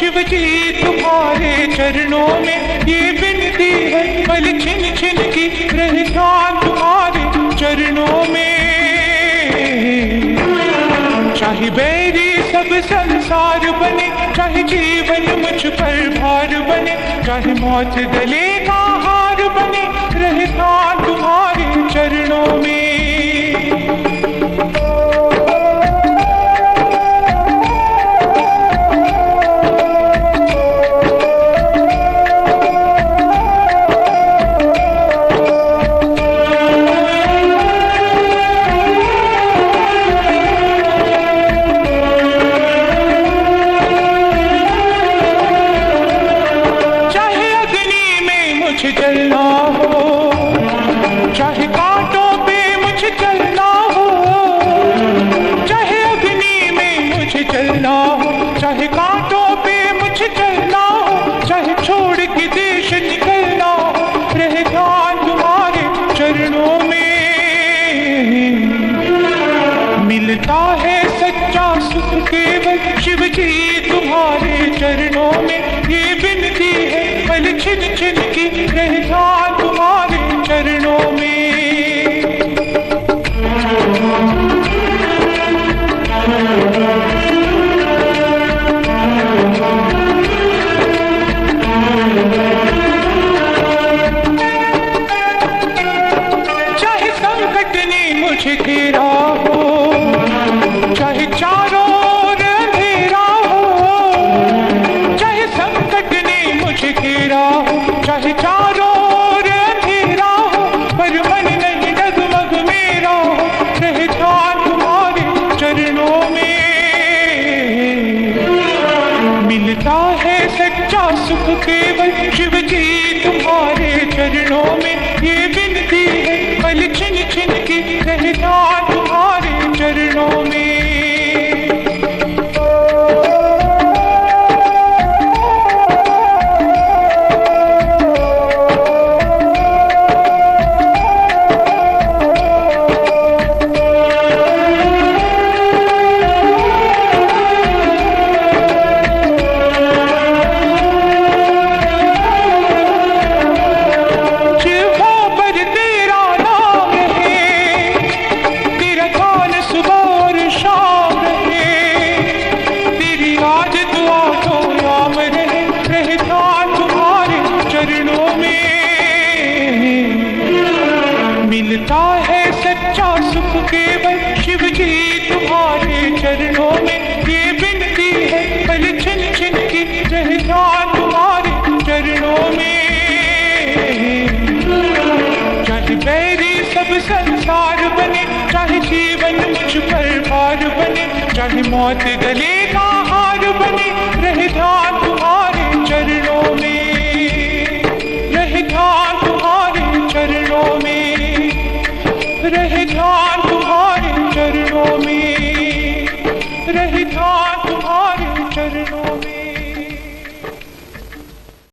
शिव जी तुम्हारे चरणों में ये विनती है, पल छिन छिन की रहे ध्यान तुम्हारे चरणों में। चाहे बैरी सब संसार बने, चाहे जीवन मुझ पर भार बने, चाहे मौत गले का हार बने, रहे ध्यान तुम्हारे चरणों में। चलना हो, चाहे कांटों पे मुझे चलना हो, चाहे अग्नि में मुझे चलना हो, चाहे कांटों पे मुझे चलना हो, चाहे छोड़ के देश निकलना हो, रहे ध्यान तुम्हारे चरणों में। मिलता है सच्चा सुख केवल शिव जी तुम्हारे चरणों में। ये विनती है पल छिन छिन की रहे ध्यान तुम्हारे चरणों में। चाहे संकट ने मुझे घेरा हो, चाहे चारों ओर अंधेरा हो, चाहे संकट ने मुझे घेरा हो, चाहे चारों ओर अंधेरा हो, पर मन नहीं डगमग मेरा हो, रहे ध्यान तुम्हारे चरणों में। मिलता है सच्चा सुख केवल शिव जी तुम्हारे चरणों में। ये विनती है पल छिन छिन की रहे ध्यान तुम्हारे चरणों में। मिलता है सच्चा सुख केवल शिव जी तुम्हारे चरणों में। ये विनती है पल छिन छिन की रहे ध्यान तुम्हारे चरणों में। चाहे बैरी सब संसार बने, चाहे जीवन मुझ पर भार बने, चाहे मौत गले का हार बने, रहे ध्यान